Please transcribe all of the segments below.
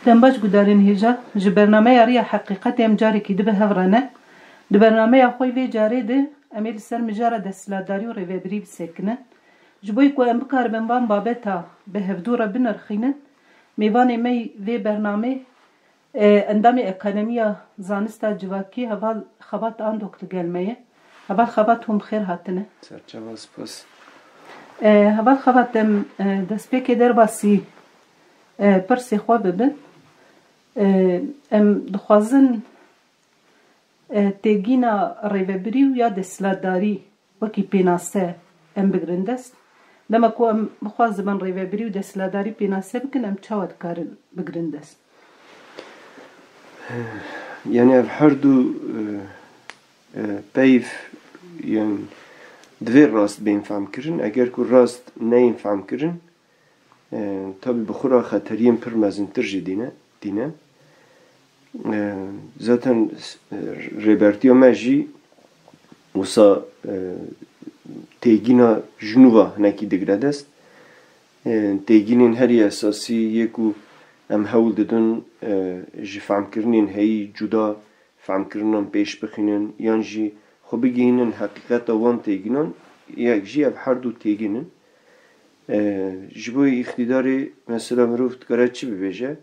دنباش گودارین هیجا جی برنامه یاری حقیقت ام جاری کی دبه هفرانه دی برنامه خوی وی جاری ده امیل سر مجاره دستلاداری و ریوبری بسکنه جبوی کو ام بکار بنبان بابتا به هفدورا بنرخینه میوانی می وی برنامه اندامی اکانومیا زانستا جواکی هوال خبات آن دکتر گلمه هوال خبات هم خیر هاتنه سرچه سپاس هوال خبات دم دسپیک در باسی پرسی خواه ببن ام دخوازن تیگینا ریوبری و یا دستلاداری وکی پیناسه ام بگرندست لما کو ام بخواز من ریوبری و دستلاداری پیناسه بکن ام چاود کارن بگرندست يعني هر دو بيف يعني دوی راست بین فهم کرن اگر که راست نین فهم کرن tabi bu xura xateriyên pir mezintir jî dîne zaten rêbertiya me jî wisa têgîna jinûva hinekî digre dest têgînên herî esasî yê ku em hewl didin ji femkirinên heyî cuda femkirinan pêş bixînin yan jî xwe bigihînin heqîqeta wan têgînan yek jî ev her du têgînin ji bo îxtîdarê mesela mirov dikare çi bibêje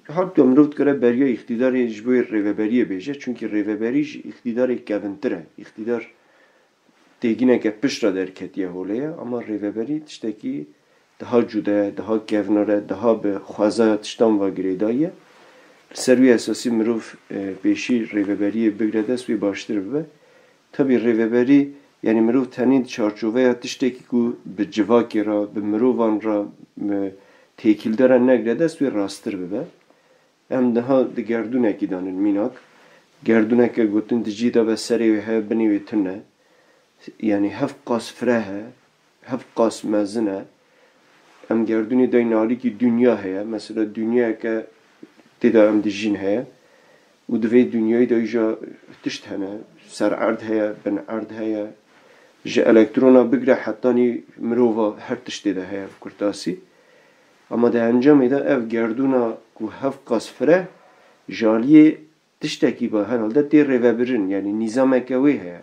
hatta mirov dikare beriya îxtîdarê ji bo rêveberiyê bêje çünkü rêveberî ji îxtîdarê kevintir e îxtîdar têgîneke pişta derketiye holê ama rêveberî tiştekî daha cuda ye daha kevnar e daha bi xwezaya tiştan ve girêdayî li ser wî esasî mirov pêşî rêveberiyê bigre dest wî baştir bibe tabii rêveberî yani mirov tenê çarçoveya tiştekî ku bi civakê re bi mirovan re têkîldara negre dest wê rastir bibe em niha di gerdûnekî danin mînak gerdûneke gotin di cî de ve serê wê heye binê wê tune yani hev qas fire he hev qas mezin e em gerdûnê dayîn alîkî dünya heye mesela dünyayeke têda em dijîn heye û di vê dünyayê de îja tişt hene ser erd heye bin erd heye ji elektrona bigre hetanî mirova her tiştê de heye kurtasî ama di encamê de ev gerdûna ku hev qas fire ji aliyê tiştekî ba herhalde tê rêvebirin yani nîzameke wê heye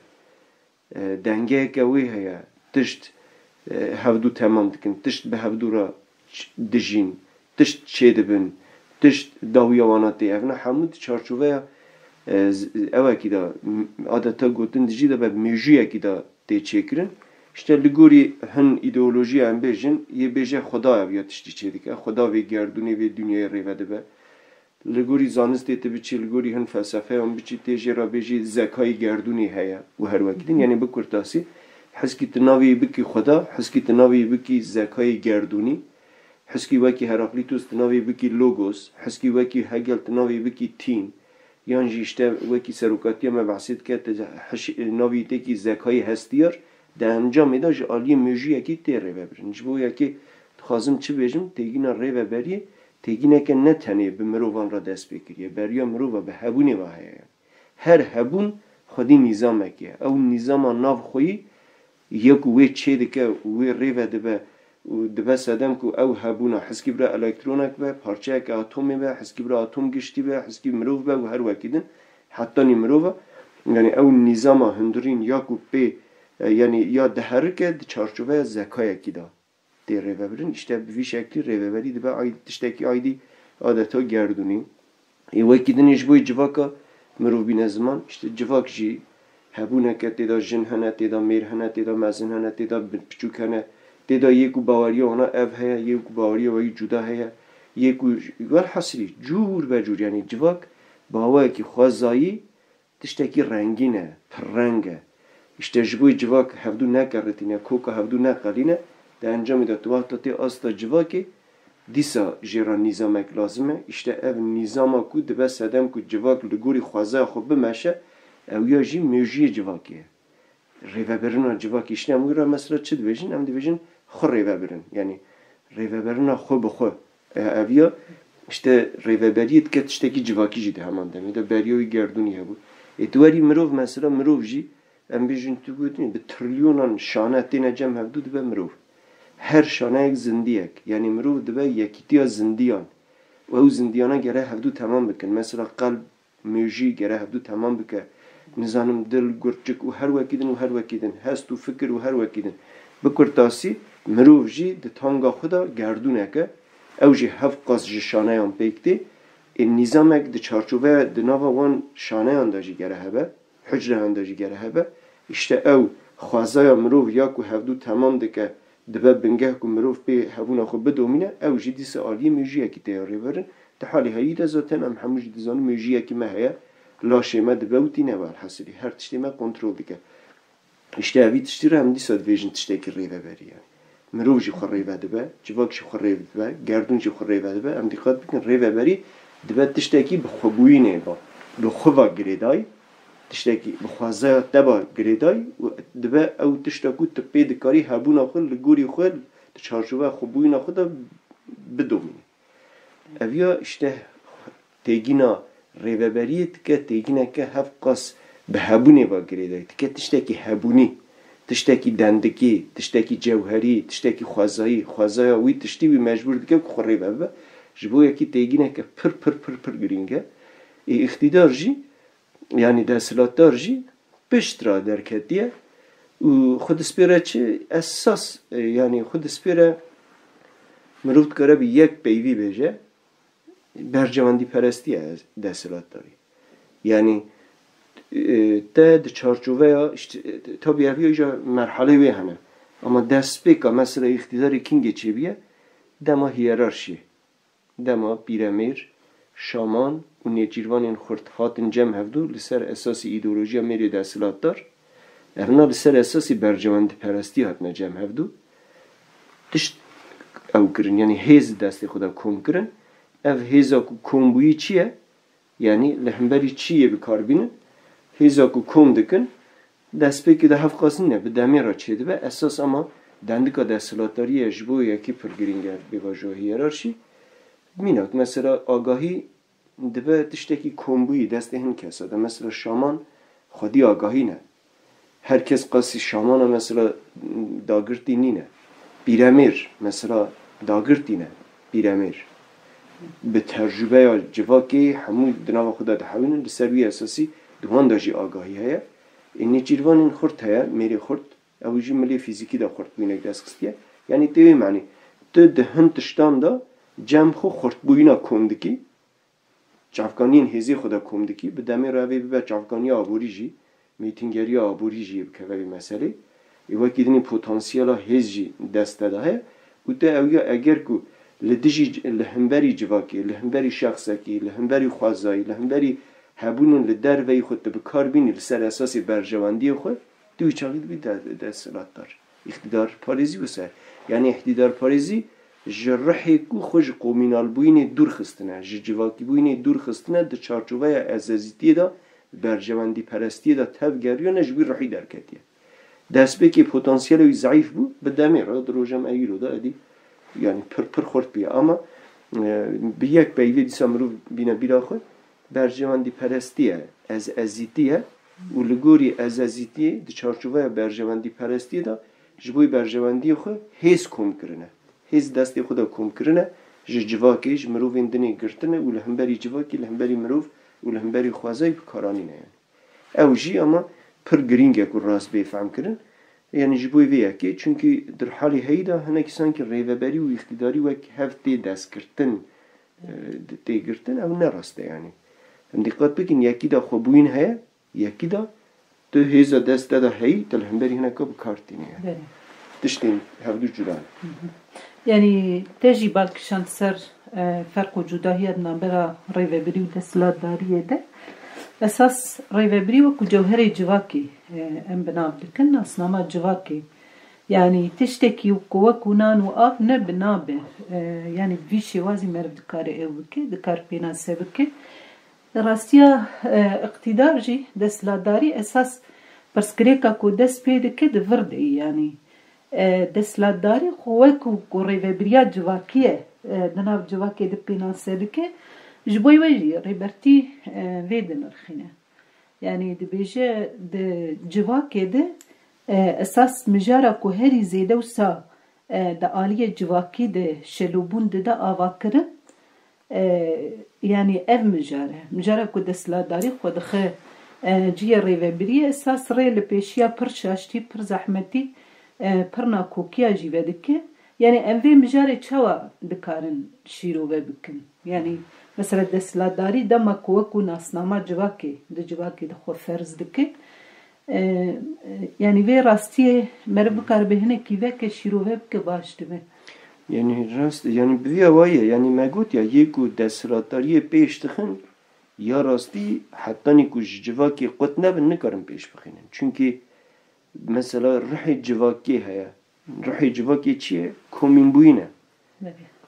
dengeyeke wê heye tişt hevdû temam dikin tişt bi hevdû re dijîn tişt çêdibin tişt dawiya wana tê ev ne hemû di çarçoveya evekî de adeta gotin dijî de be mêjiyekî de tê çêkirin işte li gorî hin îdeolojiya em bêjin yê bêje xweda ev ya tiştî çê dike xweda vê gerdûnê vê dunyayê rêve dibe li gorî zanistê tu biçî li gorî hin felsefeyan biçî tê jê re bêjî zekayê gerdûnê heye û her wekî din yani bi kurtasî heskî tu navê bikî xweda heskî tu navê bikî zekayê gerdûnî heskî wekî Heraklitos tu navê bikî logos heskî wekî Hegel tu navê bikî tîn yan jî işte wekî serokatiya me behsê dike navê têkî zekayê hestiyar di encamê de ji aliyê mêjiyekî tê rêvebirin ji bo yekê dixwazim çi bêjim têgîna rêveberiyê têgîneke ne tenê bi mirovan re dest pê kiriye beriya mirova bi hebûnê ve heye her hebûn xwedî nîzamekê ye ew nîzama navxweyî yek û wê çê dike û wê rêve dibe û dibe sedem ku ew hebûna heskî bire elektronek be parçeyeke atomê be heskî bire atom giştî be heskî mirov be û her wekî din hetanî mirova yani ew nîzama hundirîn ya ku pê yani ya diherike di çarçoveya zekayekî da tê rêvebirin işte bi vî şeklî rêveberî dibe tiştekî aydî adeta gerdûnî wekî dinê ji bo civaka mirov bîne ziman işte civak jî hebûneke têda jin hene têda mêr hene têda mezin hene têda piçûk hene têda yê ku baweriya wana ev heye yê ku baweriya weyî cuda heye yê ku welhesîlî cûr be cûr yani civak bawayekî xwezayî tiştekî rengîn e pirreng e işte ji bo civak hevdû neqeritîne koka hevdû neqelîne di encamê de tu vexta tê asta civakê dîsa jê re nîzamek lazim e işte ev nîzama ku dibe sedem ku civak li gorî xwezaya xwe bimeşe ew ya jî mêjiyê civakê ye rêvebirina civakê işte em wî re mesela çi dibêjin em dibêjin xwe rêvebirin yani rêvebirina xwe bi xwe ev ya işte rêveberiyê dike tiştekî civakî jî di heman demê de beriya wî gerdûnî hebû tu werî mirov mesela mirov jî em bêjin tu gotinî bi trilyonan şane têne cem hevdû dibe mirov her şaneyek zindiyek yani mirov dibe yekîtiya zindiyan و او زندیانا گره هفدو تمام بکن مثلا قلب میجی گره هفدو تمام بکن نزانم دل گرچک و هر وکیدن هست و فکر و هر وکیدن بکر تاسی مروف جی ده تانگا خدا گردونه که او جی هفت قاس جی شانه هم پیکتی این نظامک ده چارچوبه ده ناوا وان شانه هم داجی گره هبه حجره هم داجی گره هبه اشته او خوازای مروف یا که هفدو تمام ده که دبه بنگه که مروف به هفونا خود بدومینه او جی دیس آلی میجیه که تیاری برن ده حالی هایی ده زاتن هم هموش دیزانو میجیه که مهیه لاشه ما دبه و تینه والحصری هر تشتی ما کنترل دیگه اشته اوی تشتی رو هم دیساد ویژن تشتی که ریوه بری مروف جی خور ریوه دبه جواک جی خور ریوه دبه گردون جی خور ریوه دبه هم دیقات بکن ریوه بری دبه تشتی که بخوبوینه با بخوبا گریدای تشتی که بخوازه دبا گریدای دبه او تشتی که تپی دکاری هبونا خود لگوری خود چارچوبه خوبوینا خود بدومینه اویا اشته تیگینا ریوبریت که تیگینا که هفت قاس به هبونی با گریدای که تشتکی هبونی تشتکی دندگی تشتکی جوهری تشتکی خوازایی وی تشتی وی مجبور دیگه که خوری بابا جبو یکی تیگینا که پر گرینگه اقتدار جی یعنی دستلاتدار جی پشترا درکتیه و خود سپیره چه اساس یعنی خود سپیره مروفت کاره بی یک پیوی بشه برجواندی پرستی از دستلاتداری یعنی تا د چارچوبه تا بیاوی ایجا مرحله وی همه اما دست بکا مثلا اقتدار کینگه چه بیه دما هیرارشی دما پیرامیر شامان و نیجیروان این خورد هاتن جمع هفدو لسر اساسی ایدئولوژیا میری دستلاتدار اونا لسر اساسی برجواندی پرستی هاتنا جمع هفدو تشت او کرن یعنی هیز دستی خدا کم کرن او هیزا که کمبویی چیه یعنی لحنبری چیه بکار بینن هیزا که کم دکن دست پیکی ده هفت قاسن نه به دمی را چه ده به اساس اما دندکا دستلاتداری اجبو یکی پرگرینگر بیواجه هیرارشی میناک مثلا آگاهی دبه تشتکی کمبویی دست هن کسا ده مثلا شامان خودی آگاهی نه هر کس قاسی شامان مثلا داگرتی نینه بیرامیر مثلا داگرتی نه بیرامیر به تجربه جواکی همون دنوا خدا ده حوینن لسروی اساسی دوان داجی آگاهی هیا اینی جیروان این خورد هیا میری خورد اوجی ملی فیزیکی دا خورد بینک دست خستیه یعنی دوی معنی تو دهن تشتان دا جمع خو خورد بوینا کندکی چافکانین هزی خدا کندکی به دمی روی به چافکانی آبوری جی میتینگری آبوری جی بکوی مسئله ایوا کدنی پتانسیل هزی دست داده و تو اویا اگر کو لدیجی لهمبری جواکی لهمبری شخصکی لهمبری خوازایی لهمبری هبونن لدر وی خود به کار بینی لسر اساسی برجواندی خود دوی چاقید بی دستلاتدار اقتدار پاریزی بسر یعنی اقتدار پاریزی جرحی کو خوش قومینال بوینی دور خستنه جواکی بوینی دور خستنه در چارچوبه ازازیتی دا برجواندی پرستی دا تب گریانه جوی رحی درکتیه دست به که پتانسیل ضعیف بود به دمی را دروجم ایرو دا ادی یعنی پر خورد بیا اما به یک بیوی دیسا مرو بینا بیرا خود برجواندی پرستیه از ازیتیه و لگوری از ازیتیه دی چارچوبه برجواندی پرستیه دا جبوی برجواندی خود هیز کم کرنه هیز دستی خدا کم کرنه جواکیش مروف اندنی گرتنه و لهمبری جواکی لهمبری مروف و لهمبری خوازای بکارانی نه او جی اما پر گرینگه که راست بیفهم کرن یعنی جبوی ویه که چونکه در حالی هیدا هنه کسان که ریوبری و اقتداری و هفته دست کرتن تیگرتن او نراسته یعنی هم دقت بکن یکی دا خوبوین هیا یکی دا تو هیزا دست دا هی تلهمبری هنه که بکارتینه تشتین هفدو جدا یعنی تجی بالکشان سر فرق و جداهیت نابرا ریوبری و دستلاتداریه ده اساس ریوبری و کو جوهر جواکی ام بناب دکن اسنامه جواکی یعنی تشتکی و قوه کنان و آف نه بنابه یعنی ویشی وازی مرد دکار او که دکار پیناسه بکه راستیا اقتدار جی دستلاتداری اساس پرسکریکا کو دست پیده که دورده یعنی دستلاتداری قوه کو ریوبریا جواکیه دناب جواکی ده پیناسه بکه جبوی وجی ریبرتی ویدن رخینه یعنی ده بیجه ده جواکی ده اساس مجارا کو هری زیده و سا ده آلیه جواکی ده شلوبون ده آوا کرن يعني اف مجاره کو دستلاداری خود خه جیه ریوبری اساس ری لپیشیا پر شاشتی پر زحمتی پر ناکوکیا جیوه دکه يعني أنفي مجاري شوا دكارن شيرو ببكن يعني مثلا دستلاداری دما کوکو ناسنامه جواکی جواکی دخو فرض دکه يعني في راستي مربكار بهنه كيفه كشيرو بك باش دمه يعني راست يعني بویا وایه يعني ما گوت یا یکو دستلاداری پیش دخن یا راستی حتی نیکو جواکی قط نبن نکارن پیش بخینن چونکه مثلا روح جواکی هیا روح جواکی چیه؟ کومین بوینه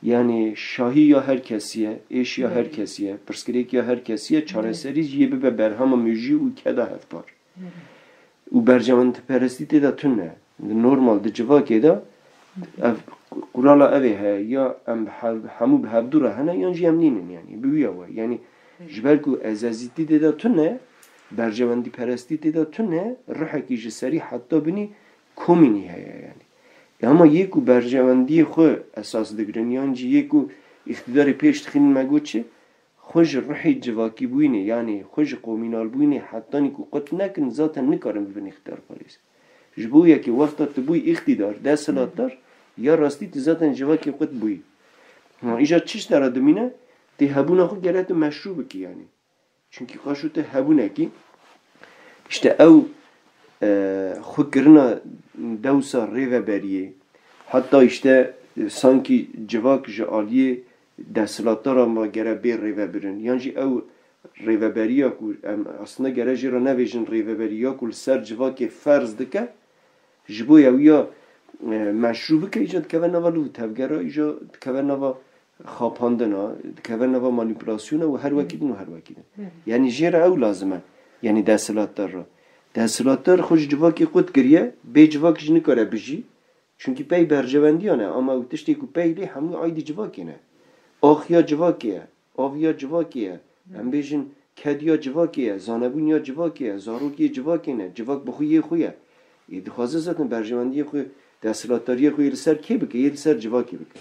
yani şahi ya her kesiye, eş ya her kesiye, pırskrek ya her kesiye, çareseriz ye be berhama müji u keda hevpar. U bercamant perestite da tünne. Normal de civake da ev kurala evi he ya em hamu behevdura hene yan jemlinin yani. Büyüye var. Yani jibelku ezaziti de da tünne bercamandi perestite da tünne ruhaki jiseri hatta bini komini he yani. Ama yekû berjewendiyê xwe esas digirin yan jî yekû îxtidarê pêş dixînin me got çi xwe ji rihê civakîbûyînê yanî xwe ji qomînalbûyînê hetanî ku qet nekin zaten nikarin bibin îxtidar parêz ji bo yekê wexta tu bûyî îxtidar desthilatdar ya rastî tu zaten civakê qet bûyî îja çi ji te re dimîne tê hebûna xwe gere tu meşrû bikî yanî çünkü qaşû te hebûnekî işte ew xwekirina dewsa rêveberiyê hatta işte sanki civak ji aliyê desthilatdaran ma gere bê rêvebirin yan jî ew rêveberiya ku em aslında gere jî re nevêjin rêveberiya ku li ser civakê ferz dike ji bo ew ya meşrû bike îja dikeve nava lû tevgera îja dikeve nava xapandina dikeve nava manipülasyona û her wekî din û her wekî din yani jê re ew lazim e yani desthilatdar re desthilatdar xwe ji civakê xwe dikiriye bê civak jî nikare bijî çünkü pey bercevendiyan e ama ew tiştê ku pey lê hemû aydî civakê ne axiya civakê ye aviya civakê ye em bêjin kediya civakê ye zanebûniya civakê ye zarokê civakê ne civak bi xwe yê xwe ye dixwaze zaten bercevendiyê xwe desthilatdariyê xwe li ser kê bike yê li ser civakê bike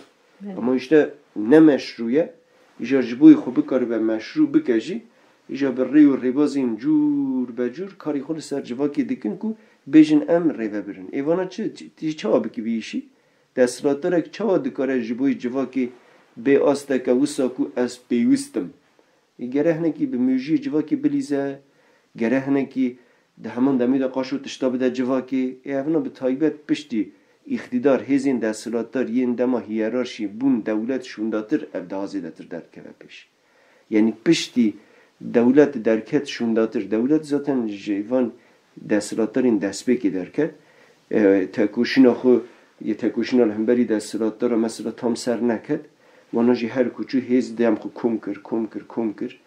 ama işte ne meşrû ye îja ji bo xwe bikaribe meşrû bike jî îja bi rê û rêbazên cûr becûr karê xwe li ser civakê dikin ku bêjin em rêvebirin êvana çi çawa bikî vî îşî desthilatdarek çawa dikare ji bo civakê bê asteke wisa ku ez pêwîstim gere hinekî bi mûjiyê civakê bilîze gere hinekî di heman demê de qaşû tişta bide civakê evna bi taybet piştî îxtidar hêzên desthilatdar yên dema hiyerarşî bûn dewlet şûndatir ev daha zêdetir derdikeve pêş yani piştî dewlet derket şûndatir dewlet zaten ji van desthilatdarên destpêkê derket tekoşîna xwe yê tekoşîna li hemberî desthilatdara mesela tam ser neket wana jî her kuçû hêz dem xwe kom kir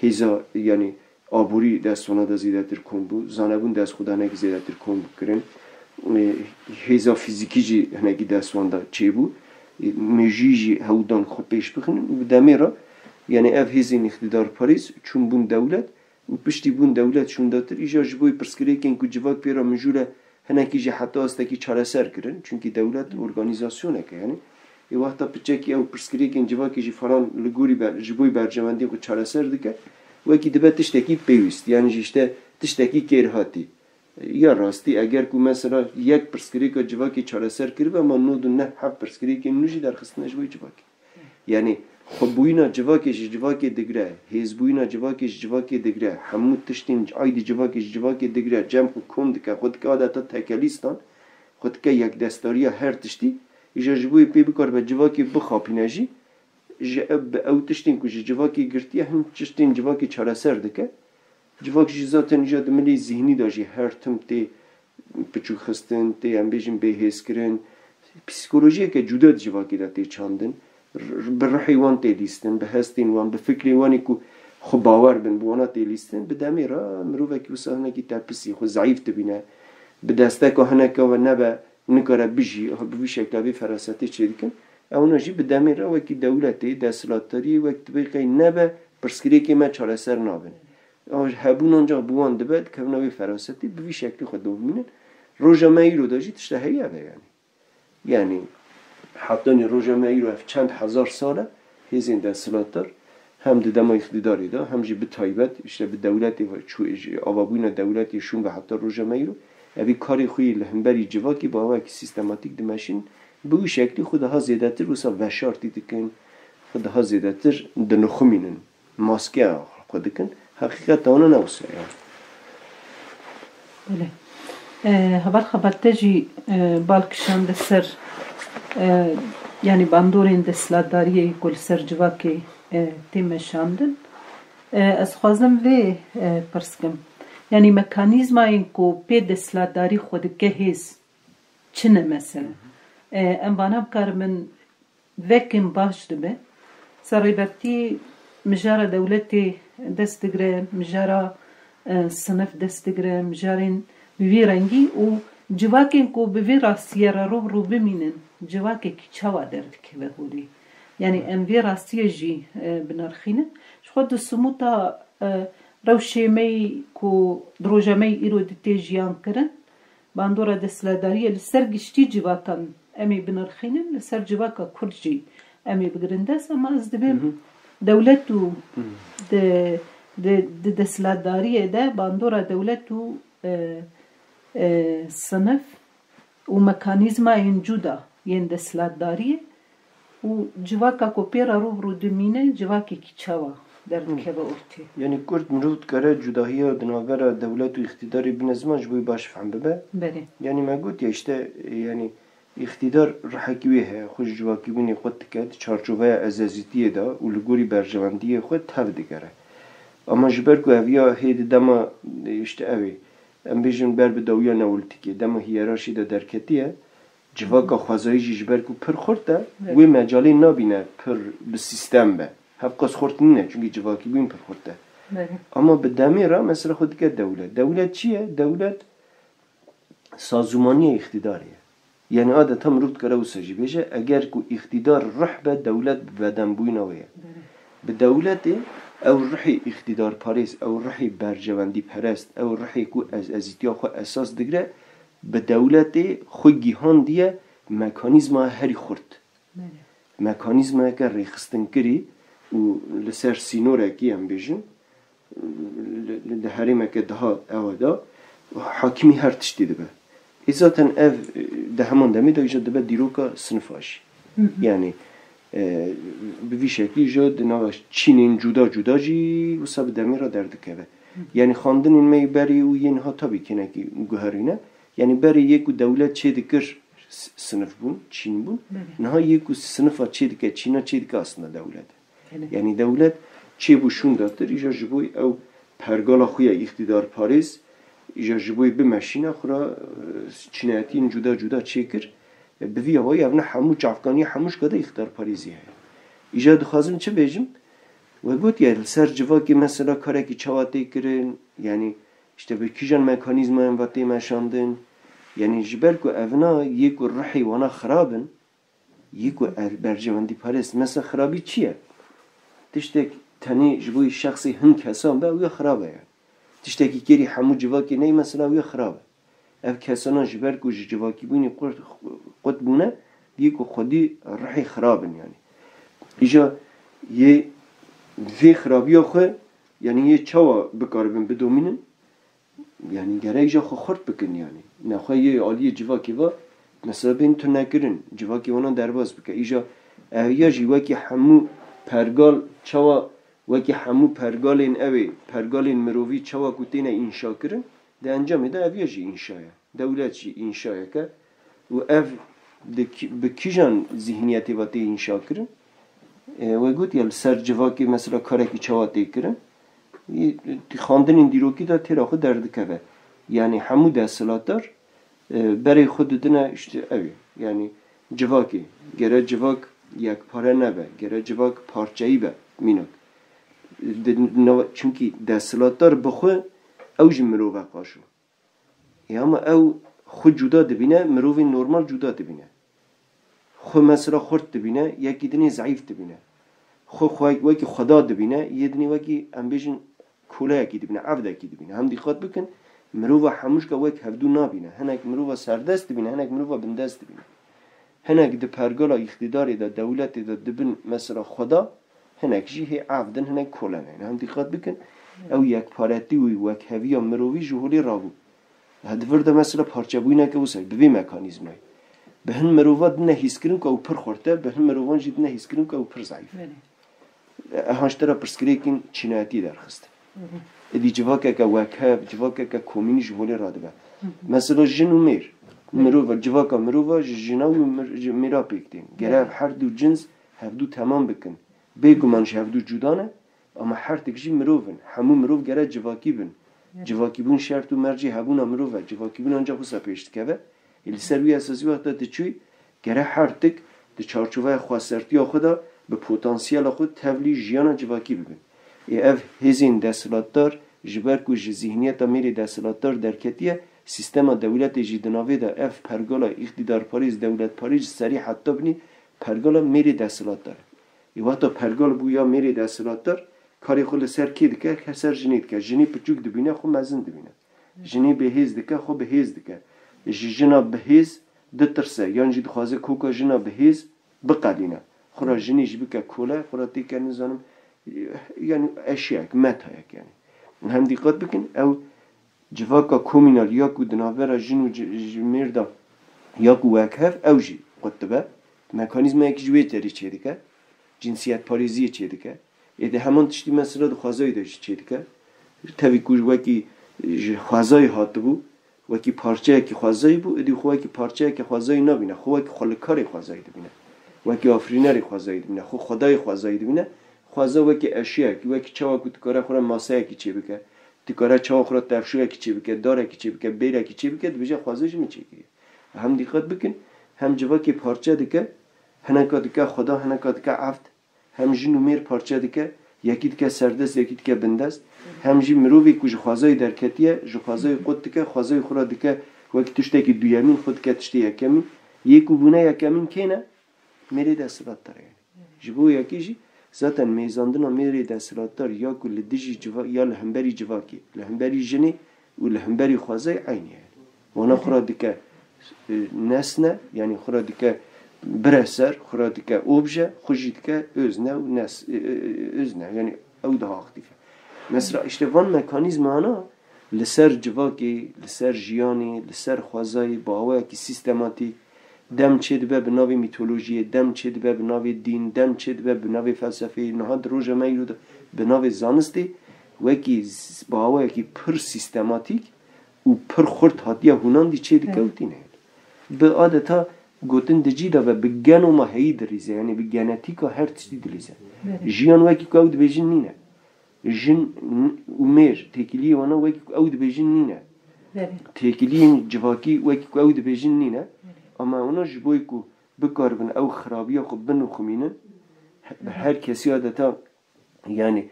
hêza yani aborî destwana da zêdetir kom bû zanebûn dest xwe da hinek zêdetir kom kirin hêza fîzîkî jî hinekî destwan da çêbû mêjî jî hewdan xwe pêş bixinin û bi demê re yani ev hêzên îxtidar parêz çûn bûn dewlet û piştî bûn dewlet şûndatir îja ji bo pirsgirêkên ku civak pê re mijûl e hinekî jî heta astekî çareser kirin çünkü dewlet organîzasyoneke yani wexta piçekî ew pirsgirêkên civakê jî falan li gorî ji bo bercevendiyê xwe çareser dike wekî dibe tiştekî pêwîst yani jî işte tiştekî kêrhatî ya rastî eger ku mesela yek pirsgirêka civakê çareser kiribe ama nodû ne hev pirsgirêkên nû jî derxistine ji bo civakê yani xwebûyîna civakê ji civakê digire hêzbûyîna civakê ji civakê digire hemû tiştên aydî civakê ji civakê digire cem xwe kom dike xwe dike adeta tekelîstan xwe dike yekdestariya her tiştî îja ji bo pê bikaribe civakê bixapîne jî ji ew tiştên ku ji civakê girtiye hin tiştên civakê çareser dike civak jî zaten îja di milê zihnî da jî her tim tê piçûkxistin tê em bêjin bêhêzkirin psikolojiyeke cuda di civakê de tê çandin bi rihê wan tê lîstin bi hestên wan bi fikrê wanê ku xwe bawer bin bi wana tê lîstin bi demê re mirovekî wisa hinekî tepîsî xwe zeyîf dibîne bi desteka hineka we nebe nikare bijî bi vî şekla vê ferasetê çê dikin ewna jî bi demê re wekî dewletê desthilatdariyê wek dibe qey nebe pirsgirêkê me çareser nabin hebûn ancak bi wan dibe dikevna vê ferasetê bi vî şeklî xwe dibînin roja me îro de jî tişte heye ve yani hatta roja me îro ev çend hezar sal e hêzên desthilatdar هم دما اقتداری دا هم جی به تایبت işte به دولتی و آوابوین دولتی شون و حتی روژه میرو ابی کاری خوی لهمبری جواکی با وکی سیستماتیک دمشین به او شکلی خودها زیادتر وسا وشارتی دکن خودها زیادتر دنخمینن ماسکه خود دکن حقیقت آنها نوسه بله هبال خبر تجی بالکشان دسر yani bandorên desthilatdariyê ku li ser civakê tê meşandin ez xwazim vê pirskim yani mekanîzmayên ku pê desthilatdarî xwe dike hêz çi ne mesela em vana bikarimin vekên baş dibe serrêbertî mijara dewletê dest digire mijara sinif dest digire mijarên bi vî rengî û civakên ku bi vê rastiyê re rû bimînin civakekî çawa derdikeve holî yani em vê rastiyê jî binirxînin ji xwe di simûta rewşê me ku di roja me îro di tê jiyan kirin bandora desthilatdariyê li ser giştî civakan em ê binirxînin li ser civaka Kurd jî em ê bigirin dest ama ez dibêm dewlet û di desthilatdariyê de bandora dewlet û sinif û mekanîzmayên cuda yên desthilatdariyê û civaka ku pê re rû dimîne civakekî çawa derdikeve ortê yani Kurd mirov dikare cudahiya di navbera dewlet û îxtidarê bine ziman ji bo wê baş fehm bibe yani me gotiye işte yani îxtidar rihekî wê heye xwe ji civakîbûnê xwe dike di çarçoveya ezezîtiyê de û li gorî berjewendiyê xwe tev digere ama ji ber ku eviya hê di dema işte ew ê em bêjin ber bi dawiya newlîtîkê dema hiyerarşî de derketiye civaka xwezayî jî ji ber ku pir xurt e wê mecalê nabîne pir bi sîstem be hev qas xurt nîne çünkü civakîbûn pir xurt e ama bi demê re mesela xwe dike dewlet çi ye dewlet sazûmaniya îxtidarê ye yani adeta mirov dikare wisa jî bêje eger ku îxtidar rih be dewlet bi bedenbûyina wê ye bi dewletê ew rihê îxtidarparêz ew rihê berjewendî perest ew rihê ku ezîtiya xwe esas digire bi dewletê xwe gîhandiye mekanîzma herî xurt mekanîzmayeke rêxistinkirî û li ser sînorekî em bêjin li herêmeke daha ewa da hakimî her tiştê dibe zaten ev di heman demê de jî dibe dîroka sinifa jî yani bi vî şeklî jî di nava Çînên cuda jî wisa bi demê re derdikeve yani xandinên me berê û yên ha tabii kenekî guherîne yani berê yê ku dewlet çê dikir sinif bûn Çîn bûn niha yê ku sinifa çê dike Çîna çê dike aslında dewlet yani dewlet çê bû şûn datir îja ji bo ew pergala xwe ya îxtidarparêz îja ji bo bimeşîne xwe ra çînayetiyên cuda çêkir bi vî awayî ev ne hemû çavkanî hemû şikade îxtidarparêzî heye îja dixwazim çi bêjim ve gotiye li ser civakê mesela karekî çawa tê kirin yani işte bi kîjan mekanîzmayên ve tê meşandin yani ji ber ku ev na yê ku rihê wana xirabin yê ku berjewendî parêz mesela xirabî çi ye tiştek tenê ji bo şexsê hin kesan be ew ya xirab e tiştekî kerî hemû civakê ney mesela ew ya xirab e ev kesana ji ber ku ji civakîbûnê qut bûne yê ku xwedî rihê xirabin yani îja yê vê xirabiya xwe yani yê çawa bikaribin bidomînin yani gerek jî xwe xurt bikin yani nexwe yê aliyê civakê ve mesela bên tu nekirin civakê wana derbas bike îja ev ya jî wekî hemû pergal çawa wekî hemû pergalên ew ê pergalên mirovî çawa ku têne înşa kirin di encamê de ev ya jî înşa ye dewlet jî înşayeke û ev bi kîjan zihniyetê ve tê înşa kirin ve gotiye li ser civakê mesela karekî çawa tê kirin xandinên dîrokî de têra xwe derdikeve yani hemû desthilatdar berê xwe didine işte ew yani civakê gere civak yekpare nebe gere civak parçeyî be mînak çünkü desthilatdar bi xwe ew jî mirov e qaşo ama ew xwe cuda dibîne mirovên normal cuda dibîne xwe mesela xurt dibîne yekî dinê zeyîf dibîne xwe wekî xweda dibîne yê dinê wekî em bêjin koleyekî dibîne evdekî dibîne hem dîqat bikin mirova hemûşka wek hevdû nabîne hinek mirova serdest dibîne hinek mirova bindest dibîne hinek di pergala îxtidarê de dewletê de dibin mesela xweda هنک جی هی عفدن هنک کلنه هم دقت بکن او یک پارتی و یک هوی مروی جهولی رابو هدفر ده مثلا پارچه بوی نکه وسای به مکانیزمای به هن مروات نه حس کردن که او پر خورده به هن مروان جد نه حس کردن که او پر ضعیف هانشترا پرسکریکین چیناتی درخست ادی جواکه که وکه جواکه که کومینی جهولی رادبه مثلا جن و میر مروه جواکه مروه جنا و میرا پیکتین گره هر دو جنس هر دو تمام بکن بگو منش هر دو جدانه اما هر تکجی مروفن همون مروف گره جواکی بن جواکی بون شرط و مرجی هبون مروفه جواکی بون آنجا خود پیشت که ایلی سروی اساسی وقتا تچوی گره هر تک ده چارچوبه خواسترتی خدا به پتانسیل خود تولی جیان جواکی ببین اف هزین دستلاتدار جبر کو ذهنیت میری دستلاتدار درکتیه سیستم دولت جدناوی دا اف پرگالا اقتدار پاریز دولت پاریز سری حتی بنی پرگالا میری دستلاتدار ای وقتا پرگال بویا میری دستلاتدار کاری خود سر کی دکه که سر جنید که جنی پچوک دبینه خو مزن دبینه جنی بهیز دکه خو بهیز دکه جنا بهیز دترسه یعنی جد خوازه کوکا جنا بهیز بقالینه خورا جنی جبکه کوله خورا تیکه نزانم yani eşyak, metayak yani. Hem dikkat bakın, ev civaka komünal yaku dinavera jinu mirda yaku vekhef ev jî qutbe mekanizma ek jî teri çedike cinsiyet pariziye çedike de hemen tiştî mesela xwazayı da çedike tabii ku veki xwazayı hatı bu veki parçayeki xwazayı bu edi xweki parçayeki xwazayı nabine xweki xolkari xwazayı dibine veki afrineri xwazayı dibine xo xodayı xwazayı dibine خوازه وکی اشیاء که وکی چوا کو تکاره خورا ماسه کی چی بکه تکاره چوا خورا تفشو کی چی بکه داره کی چی بکه بیره کی چی بکه بجا خوازهش میچه کی هم دقت بکن هم جوا کی پارچه دکه هنکا دکه خدا هنکا دکه عفت هم جن و میر پارچه دکه یکی دکه سردست یکی دکه بندست هم جی مروی کو خوازه درکتیه جو خوازه قد دکه خوازه خورا دکه وکی تشته کی دویامین خود که تشته یکمین یکو بونه یکمین کینه میری دستلات داره جبو یکی جی zaten meyzandına meri destlatlar ya ku li dijî civa ya li hemberî civakî li hemberî jinê û li hemberî xwazayê aynı ye wana xura dike nesne yani xura dike bireser xura dike obje xwe jî dike özne û özne yani ew daha aktif mesela işte van mekanîzmana li ser civakê li ser jiyanê li ser xwazayê bawayekî sistematik دم چه به نوع میتولوژی دم چه به نوع دین دم چه به نوع فلسفه نهاد روز میرود به نوع زانستی و کی باوی کی پر سیستماتیک و پر خرد هاتیه هونان دی چه دیکوتینه به عادتا گوتن دجی دا و بگن و ماهی دریزه یعنی به گنتیکا هر چیزی دریزه جیان وکی کو اود بجن نینه جن عمر تکیلی وانا وکی کو اود بجن نینه تکیلی جواکی وکی کو اود بجن نینه اما اونا جبوی کو بکار بن او خرابیه خو بن خمینه هر کسی عادتا yani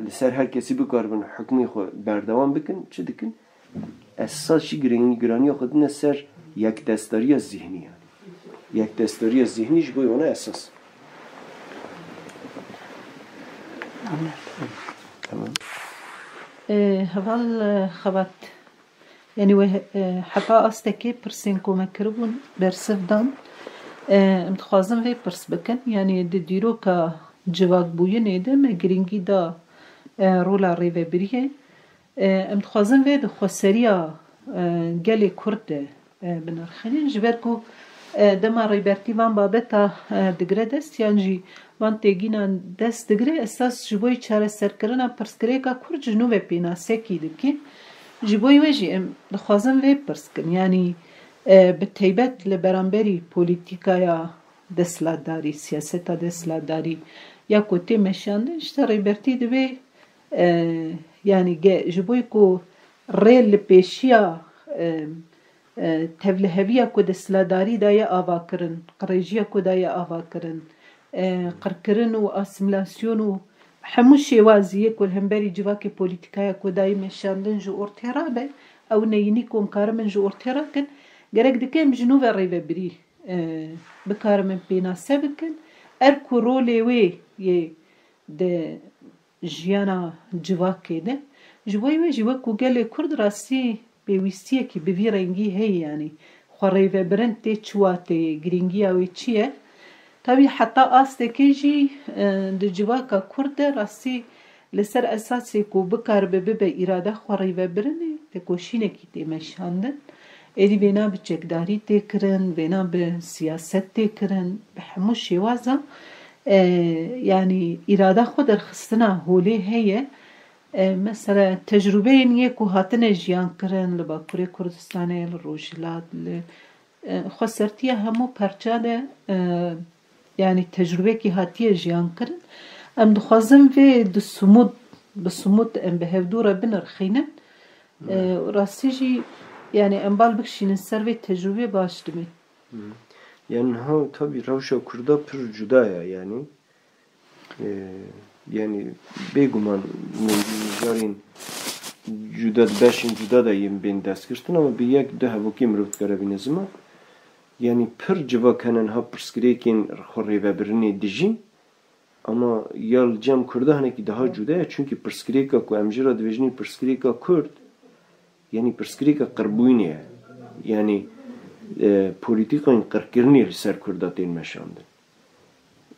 لسر هر کسی بکار بن حکمی خو بردوام بکن چه دکن اساس چی گرانی خود نه سر یک دستاری ذهنی yani. یک دستاری ذهنی جبوی اونا اساس تمام هفال خبات يعني حتى أستكي برسين كوما كربون برسفدان متخازن في برس بكن يعني ديرو كا جواك بوين ايدا ما جرينجي دا رولا ريفا بريه متخازن في دخوسريا جالي كرد بنرخنين جبركو دما ريبرتي وان بابتا دگره دست يعني وان تيجينا دست دگره اساس جبوي چاره سرکرنا پرسکريكا كور جنوب بينا سكي دبكي جبوی وجی دخوازم وی پرس کن یعنی به تیبت لبرانبری پولیتیکایا دستلاتداری سیاستا دستلاتداری یا کوتی مشانده اشتا ریبرتی دوی yani ji bo ku rê li pêşiya tevliheviya ku destladarî daye ava kirin, qirêjiya ku daye ava kirin, qirkirin û asimilasyon û hemû şêwaziyê ku li hemberî civakê polîtîkaya ku daye meşandin ji ortêra be, ew neyînî ku em karimin ji ortêra kin, gerek dike em ji nû ve rêvebirî bikarimin pênase bikin, er ku rolê wê yê di jiyana civakê de, ji bo wê jî wekû gelê Kurd rastî pêwîstiyekî bi vî rengî heye, yanî xwe rêvebirin tê çûwa tê girîngiya wê çi ye? طبعا حتی آستکی جی د جواکا کرد راستی لسر اساسی کو بکار به اراده خوری و برنه تکوشینه کی تیمشاندن ایدی بنا به چکداری تکرن بنا به سیاست تکرن به همو شوازا يعني إرادة خود الخصنا هولي هي مثلا تجربة يكو هاتنا جيان كرن لباكوري كردستاني للروجلات خسرتيا همو پرچاده يعني تجربة كي هاتيا جيان كرن ام دخوازم في بصمود ام بهفدورة بنرخينن راستيجي يعني ام بالبكشين السر في تجربة باش دمي يعني ها tabii Ravşa Kurda pür cudaya yani beguman jarin juda beşin juda da yim ben dest kırtın ama bir yak daha vakim rut karabinizma yani pür civa kanan ha pırskrekin xorre ve birini dijin ama yal cam Kurda hani ki daha cudaya çünkü pırskreka ku amjira dvejni pırskreka Kurd yani pırskreka qarbuyne yani politikayın qırkirni ser Kurda ten meşandın.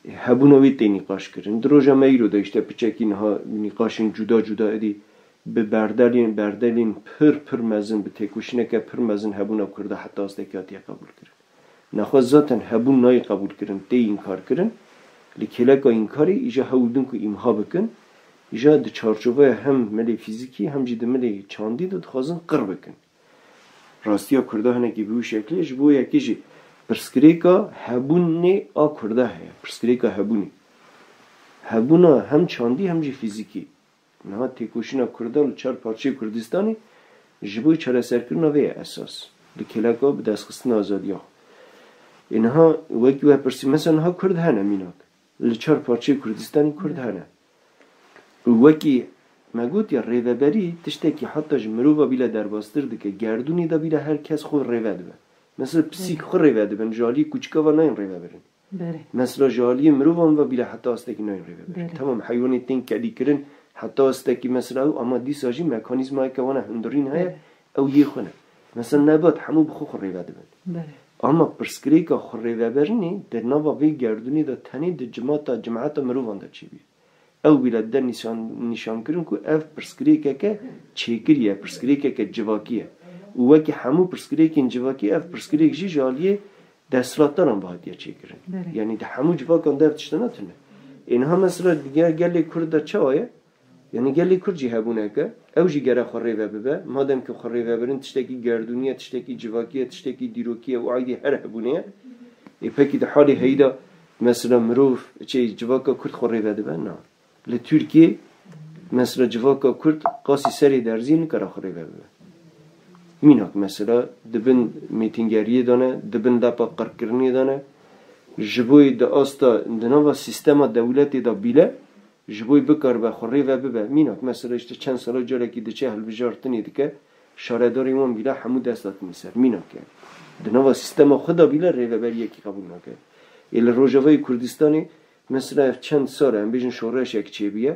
Hebunavit te niqaş kirin. Droja meyro da işte piçekin ha niqaşın cuda edi be berdelin pır mezin be tekuşineke pır mezin hebuna Kurda hatta astekatiye kabul kirin. Naxwaz zaten hebun nay kabul kirin te inkar kirin. Likeleka inkari ija hewldin ku imha bikin. İja di çarçovaya hem mele fiziki hem jide mele çandi da dixwazin qir bikin. Rastiya Kurda hene ki bu şekli ji bu yekî jî pirskrêka hebûnê a Kurda heye. Pirskrêka hebûnê. Hebûna hem çandî hem jî fîzîkî. Niha têkoşîna Kurda li çar parçeyê Kurdistanê ji bo çareserkirina vê ye esas. Li keleka bi destxistina azadiya. Niha wekî we pirsî mesela niha Kurd hene mînak. Li çar parçeyê Kurdistanê Kurd hene. Wekî me gotiya rêveberî tiştekî heta ji mirova bîle derbastir dike gerdûnê de bîle herkes xwe rêve dibe. Mesela pisîk xwe rêve dibin ji aliyê kûçika ve nayên rêve birin. Mesela ji aliyê mirovan ve bîle heta astekî nayên rêve birin. Tamam heywanê tên kedî kirin heta astekî mesela ew ama dîsa jî mekanîzmayeke wana hundirîn heye ew yê xwe ne. Mesela nebat hemû bi xwe xwe rêve dibin. Ama pirskrêka xwe rêveberinê di nava vê gerdûnê de tenê di cemaeta mirovan de çêbî. Ew bîle der nîşan kirin ku ev pirskrêkeke çêkiriye, pirskrêkeke civakî ye. û wekî hemû pirskrêkên civakî ev pirskrêk jî ji aliyê desthilatdaran bi hatiye çêkirin. Yani di hemû civakan de ev tiştine tune. Niha mesela gelê Kurd de çawa ye? Yani gelê Kurd jî hebûneke ew jî gere xwe rêve bibe. Madem ki xwe rêve birin tiştekî gerdûniye, tiştekî civakî, tiştekî dîrokî ye û aydî her hebûnê ye. Pekî di halê heyî de mesela mirov civaka Kurd xwe rêve dibe? Na. Li Türkiye mesela civaka Kurd qasî serê derzî nikare xwe rêve bibe. Mînak mesela dibin mîtingeriyê de ne, dibin depa qirkirinê de ne, ji bo di asta di nava sîstema dewletê de bîle ji bo bikar be xwe rêve bibe. Mînak mesela işte çend sala carekî diçe hilbijartinê dike şaredarê wan bîle hemû dest datin ser. Mînak yani. Di nava sîstema xwe de bîle rêveberiyekî qebûl nake. Li Rojavayê Kurdistanê mesela çend sal em bêjin şoreşek çêbiye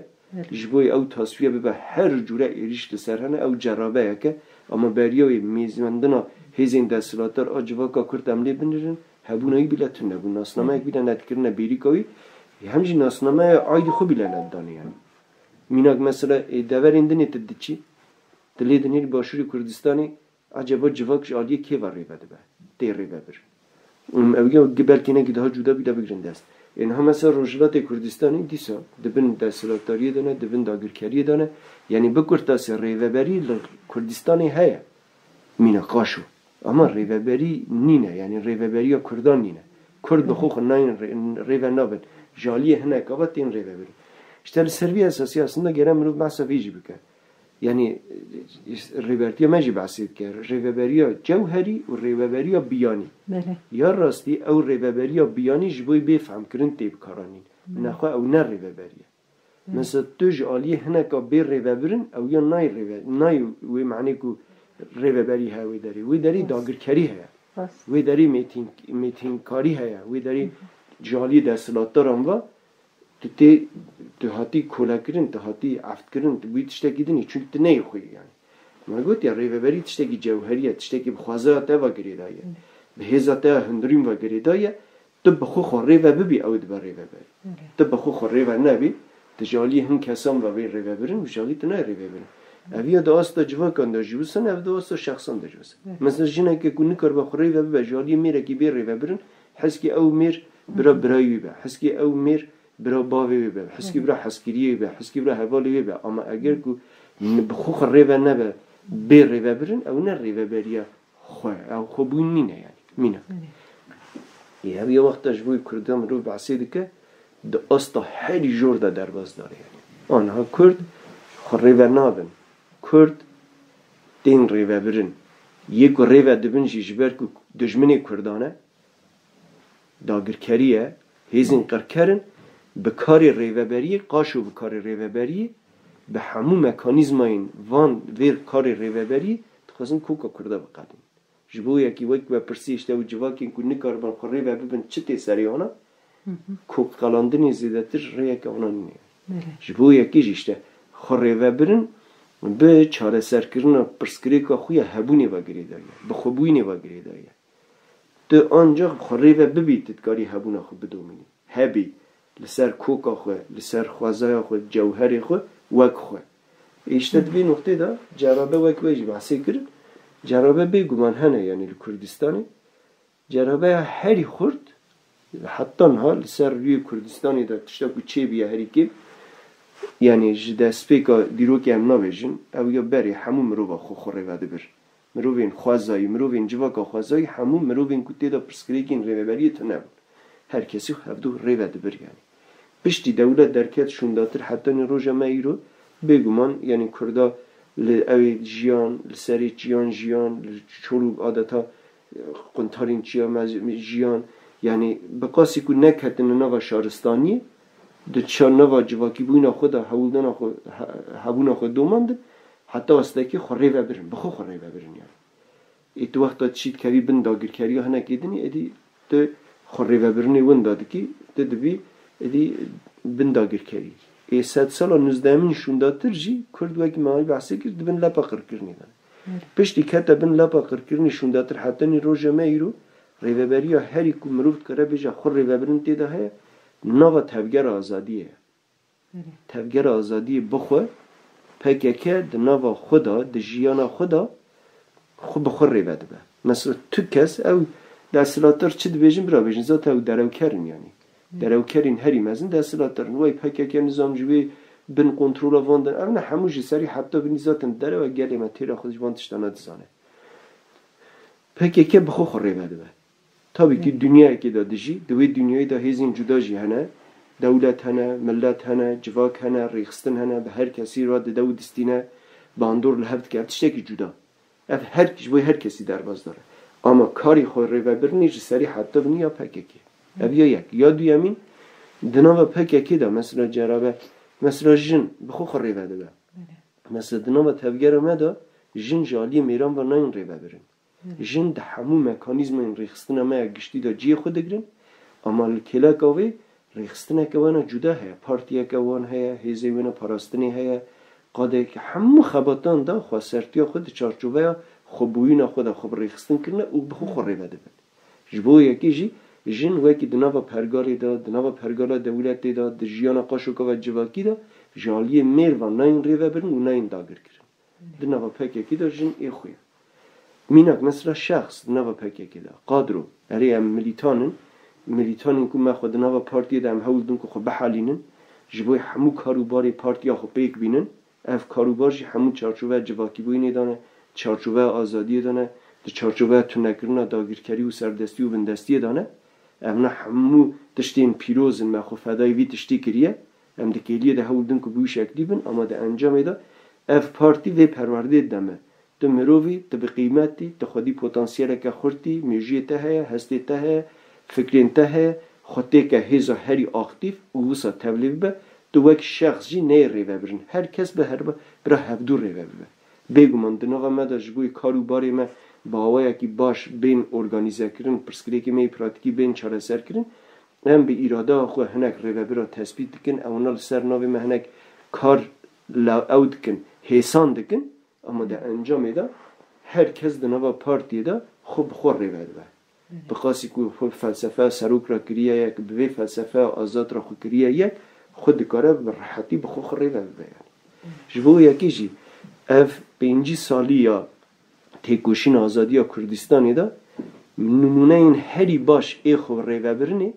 ji bo ew tasfiye bibe her cure êriş li ser hene ew cerabeyeke ama beriya wê mêzbendina hêzên desthilatdar a civaka Kurd em lê binirin hebûnayî bîle tune bû nasnameyek bîle netkirine bêrîka wî hem jî nasnameya aydî xwe bîle netdanî yani. Mînak mesela deverên dinê te diçî dilê dinê başûrê Kurdistanê acaba civak ji aliyê kê ve rêve dibe tê rêve bir. Ew belkî nekî daha cuda bîle bigirin dest. Niha mesela Rojhilatê Kurdistanê dîsa dibin desthilatdariyê de ne, dibin dagirkeriyê de ne, yani bikurtase rêveberî li Kurdistanê heye. Mîna qaşo. Ama rêveberî nîne, yani rêveberiya Kurdan nîne. Kurd bi xwe nayên rêve nabin. Ji aliyê hinek ava tên rêve birin. İşte li ser vî esasî aslında gere mirov behsa vê jî bike. Yani rêbertiya me jî behsê dike. Rêveberiya cewherî û rêveberiya biyanî. Ya rastî ew rêveberiya biyanî ji bo bê femkirin tê bikaranîn. Nexwe ew ne rêveberiye. Mesela tu ji aliyê hineka bê rêvebirin ew ya nayê wê meعنê ku rêveberî heye wê derê. Wê derê dagirkerî heye. Wê derê mêtînkarî heye. Wê derê ji aliyê desthilatdaran ve tu hatî kolekirin, tu hatî eftkirin, tu wî tiştekî dinî çünkü tu neyê xwe yani. Me gotiya rêveberî tiştekî cewherî ye, tiştekî bi xwezaya te ve girêdaye. Bi hêza te hundirîn ve girêdaye تو بخو خوری و ببی او دبر ریوه بری تو بخو خوری و نبی تجالی هم کسان و بی ریوه برن بجالی تو نه ریوه برن اویا داستا جوا کن دا جوسن او داستا شخصان دا جوسن مثلا جنه که کنی کار بخوری و ببی جالی میره که بی ریوه برن حسکی او میر برا برایی ببی حسکی او میر برا باوی ببی حسکی برا حسکریه ببی حسکی برا حوالی ببی اما اگر که بخو خوری و نبی بی ریوه برن او نه ریوه بریا خواه او خوبون نینه یعنی مینه یه وقت جوی کردم رو بحثی که ده استا هری جور ده درباز داره یعنی آنها کرد ریوه نابن کرد دین ریوه برن یک ریوه دبن جیجبر که دجمنی کردانه داگرکریه هیزین قرکرن به کاری ریوه بری قاشو به کاری ریوه بری به همو مکانیزماین وان ویر کاری ریوه بری تخوازن کوکا کرده بقدیم جبو یکی وقت و پرسیشته و جواکین که نکار بان خوری و ببین چه تی سری آنا کوک قلاندنی زیدتر ریه که آنا نیه جبو یکی جیشته خوری و برن به چاره سرکرن پرسکری که خوی هبونی و گری دایه به خوبوینی و گری دایه تو آنجا خوری و ببی تدکاری هبونه خو بدومینی هبی لسر کوکا خو لسر خوازای خو جوهری خو وک خو ایشته دوی نقطه دا جرابه وک ویجی بحثی کرد جرابه بگومان هنه یعنی کردستانی جرابه هری خورد حتی ها لسر روی کردستانی دا تشتا کو چه بیه هری که یعنی جده سپیکا دیروکی هم نبیجن او یا بری همون مروبا خو خوره وده بر مروبین خوازایی مروبین جواکا خوازایی همون مروبین کتی دا پرسکریکین ریوه بریه تا نبون هر کسی هفدو ریوه ده بر یعنی پشتی دولت درکت شونداتر حتی نی روژه مایی رو بگومان یعنی کردا اوی جیان لسری جیان چروب عادتا قنطارین جیان یعنی بقاسی که نکتن نوا شارستانی ده چا نوا جواکی بوینا خدا هبونا خود دومند حتی استکی خوری و برن بخو خوری و برن یعنی ایت وقتا چید کوی بنداگر کری ها نکیدنی ایدی ده خوری و برنی ونداده که ده دوی ایدی بنداگر کری ای 100 سال 19 شونداتر جی کرد وکی ماهی بحثی کرد بن لپا قرکرنی دن پشتی کتا بن لپا قرکرنی شونداتر حتی نی روژه مایرو ریوبری ها هری که مروفت کرده بیجا خور ریوبرن تیده های نوا تفگر آزادیه تفگر آزادی بخواه پککه ده نوا خدا ده جیانا خدا خو بخور ریوبر به مثلا تو کس او دستلاتر چی ده بیجن برا بیجن ذات او درو کرن یعنی درو کرین هری مزن دستلاتر نوای پککه نظام جوی بن کنترل واندن اما هموجی سری حتی بنی ذاتن درو و گلی ما تیرا خودش وانتش دانا دزانه پککه بخو خور ریوبر به tabii ki dünya ki da diji, دوی dünyayı da hezin juda jî hene, devlet hene, millet hene, civak hene, rêxistin hene, bi her kesî ra di dew distîne, bandor li hev dike, ev tiştekî cuda. Ev ji bo her kesî derbas dare. Ama karî xwe rêvebirinî ji serî heta binî ya PKK. Ev ya yek. Ya duyemîn, di nava PKK da mesela cerabe, mesela jin bi xwe xwe rêve dibe. Mesela di nava tevgera me da jin ji aliyê mêran ve nayên rêvebirin. Jin de hemû mekanîzmên rêxistina me ya giştî da ciyê xwe digirin ama li kêleka wê rêxistineke wan cuda heye partiyeke wan heye hêzê wê parastinê heye qadeke hemû xebatan da xwesertiya xwe di çarçoveya xwebûyîna xwe da xwe bi rêxistin kirine û bi xwe xwe rêve dibin ji bo yekî jî jin wekî di nava pergalê da di nava pergala dewletê da di jiyana qaşoka ve civakî da ji aliyê mêrvan nayên rêvebirin û nayên dagirkirin di nava pekekî da jin ê xwe ye Minak mesela şahs nava PKK'da qadro eri em militanın ku me xwe nava partiye de em hewldin ku xwe bihalînin ji bo hemû karûbarê partiya xwe pêk bînin ev karûbar jî hemû çarçoveya civakîbûyînê dane çarçoveya azadiyê dane di çarçoveya tunekirina dagirkerî û serdestî û bindestiyê dane ev ne hemû tiştên pîrozin me xwe fedayê vî tiştî kiriye em di kêliyê de hewldin ku bû şeklî bin ama di encamê de ev partî vê perwerdê deme تو مروی تو به قیمتی تو خودی پتانسیل که خورتی میجی ته هستی ته فکرین ته خودی که هزا هری آکتیف و وسا تبلیغ به تو وک شخص جی نه ریوه برن هر کس به هر برا هفدو ریوه بره بگو من دنوا ما داشت بوی کارو باری ما باویا کی باش بین ارگانیزه کردن پرسکری که می پراتیکی بین چاره سر کردن هم به اراده خو هنک ریوه برا تثبیت کن اونال سر ناوی ما هنک کار لاود کن حسان دکن اما در انجام دا هر کس در نوا پارتی دا خوب خور ریوه ده بخواسی که خود فلسفه سروک را کریه یک به فلسفه آزاد را خود کریه یک خود کاره به راحتی به خود خریه بیان جبو یکی جی اف 5 سالی یا تکوشین آزادی یا کردستانی دا نمونه این هری باش ای خود ریوه برنه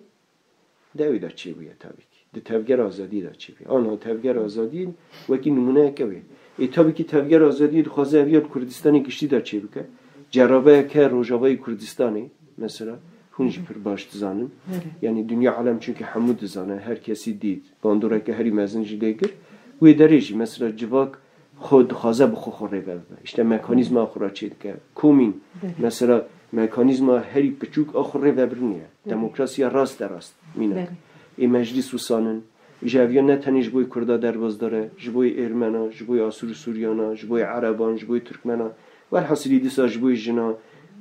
دوی دا چی بویه تابی که ده تفگر آزادی دا چی بویه آنها تفگر آزادی وکی نمونه که بویه ای تابی که تفگر آزادی خوازه اویاد کردستانی گشتی دا چی بویه جرابه که روژاوای کردستانی مثلا هونج پر باش دزانن یعنی دنیا عالم چونکه حمود دزانه هر کسی دید باندوره که هری مزنجی دیگر وی دریجی مثلا جواک خود خوازه بخو خوره بلده اشته مکانیزم آخرا چید که کومین مثلا مکانیزم هری پچوک آخره وبرنیه دموکراسی راست درست مینه ای مجلس و سانن جاویا نه تنیش بوی کردا درواز داره جبوی ارمنا جبوی آسور سوریانا جبوی عربان جبوی ترکمنا والحاصلی دیسا جبوی جنا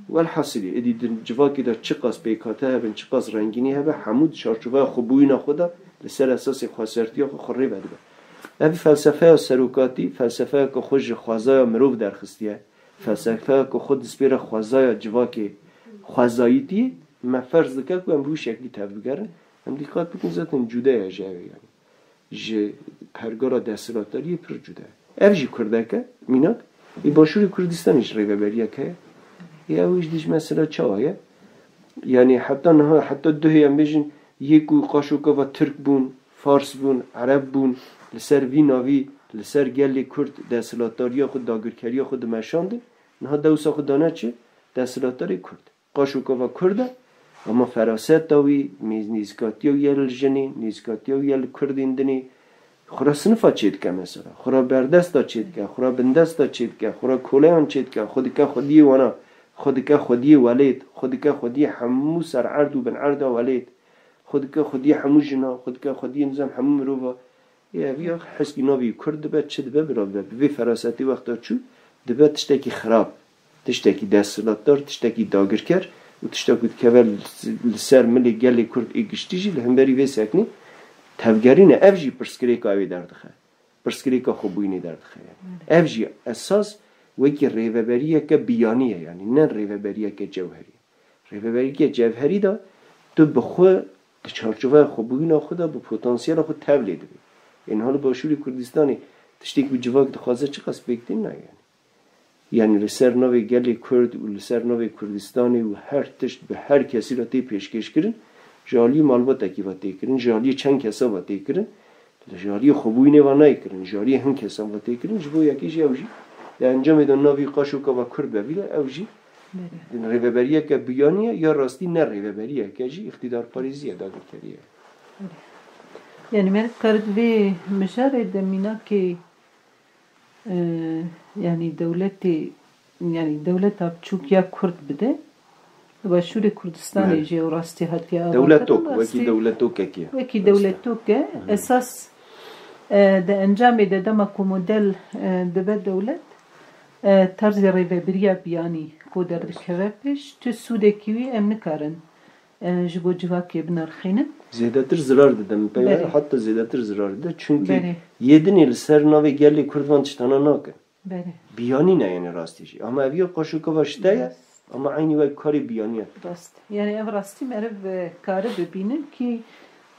والحاصلی ادی جواکی دا چقاس بیکاته هبن چقاس رنگینی هبه حمود شارچوبه خوبوینا خدا لسر اساس خاصرتی خوره بده اوی فلسفه سروکاتی فلسفه که خوش خوازای مروف درخستیه فلسفه که خود سپیر خوازای جواکی خوازاییتی ما فرض دکه که هم روی شکلی تفکره هم دیقات بکن زدن جوده جاوی یعنی جه پرگارا دستلاتاری پر جوده او جی کرده که میناد ای باشوری کردستانیش ریوه بریه که یا اویش دیش مثلا چه آیه یعنی حتی دوهی هم بیشن یکو قاشوکا و ترک بون فارس بون عرب بون لسر وی ناوی لسر گلی کرد دستلاتاری خود داگرکری خود مشاندن نه دوسا خود دانه چه دستلاتاری کرد قاشوکا و کرده اما فراست داوی نیزکاتی و یل جنی نیزکاتی و یل کردیندنی خورا سنفا چید که مثلا خورا بردست دا چید که خورا بندست دا چید که خورا کولیان چید که خودی که خودی وانا خودی که خودی ولید خودی که خودی همو سر عرض و بن عرض ولید خودی که خودی همو جنا خودی که خودی نظام همو مروفا یا بیا حسکی ناوی کرد دبت چه دبت برابده به فراستی وقتا چو دبت تشتکی خراب تشتکی دستلاتدار تشتکی داگر کرد و تشتکی کول سر ملی گلی کرد ایگشتیجی لهمبری وی سکنی تفگرین افجی پرسکریکا اوی دردخه پرسکریکا خوبوینی دردخه افجی اساس وکی ریوبریه که بیانیه یعنی نه ریوبریه که جوهری ریوبریه که جوهری دا تو بخواه چارچوبه خوبوین خدا با پتانسیل خود تولید بی این حال باشوری کردستانی تشتیک و جواک دخوازه چه قصد بکتین نه یعنی لسر نوی گلی کرد و لسر نوی کردستانی و هر تشت به هر کسی را تی پیشکش کرن جالی مالبات اکی و تی کرن جالی چند کسا و تی کرن جالی خوبوی نوا نای کرن جالی هم کسا و تی کرن جبو یکیش اوجی در انجام دون نوی قاشوکا و کرد ببیل اوجی ریوبریه که بیانیه یا راستی نه ریوبریه که جی اقتدار پاریزیه داگر کریه یعنی من کرد به مشاره دمینا که یعنی دولت بچوک یا کرد بده و شوری کردستانی جه و راستی هاتیه وکی دولتو که اساس ده انجام ده دمکو مدل دبه دولت طرز ریوبریه بیانی کو در دکوه پیش تو سوده کیوی ام نکارن جبو جواکی بنرخینن زیادتر zarar dedim. Hatta زیادتر zarar dedim. Çünkü yedin ser navi gelli Kurdvan çıtana nakın. Biyani ne yani rastişi. Ama evi kaşuka başta ama aynı ve kari biyani. Rast. Yani ev rasti merev karı bebinin ki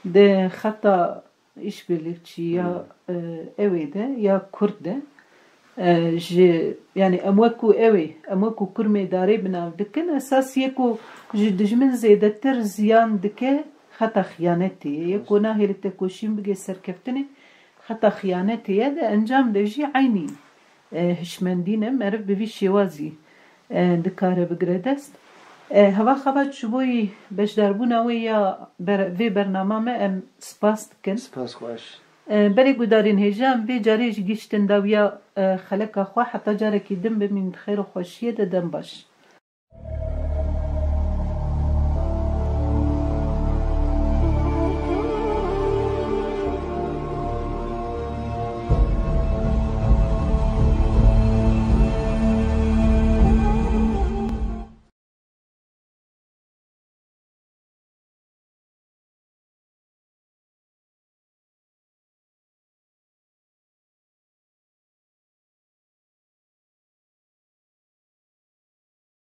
de hatta işbirlikçi ya evde ya Kürt'de yani اموکو کرمه داره بناو دکن اساسیه کو دجمن زیادتر زیان دکه خطا خیانتی یکو ناهی تکوشیم بگه سرکفتنه خطا خیانتیه ده انجام دجی عینی هشمندینه مرف بوی شوازی دکاره بگره دست هوا خبات شبوی بشداربونه و یا وی برنامه ام سپاس دکن سپاس خوش بری گودارین هجام وی جاریش گیشتن داویا خلق خواه حتی جاره که دم بمین خیر و خوشیه ده دم باش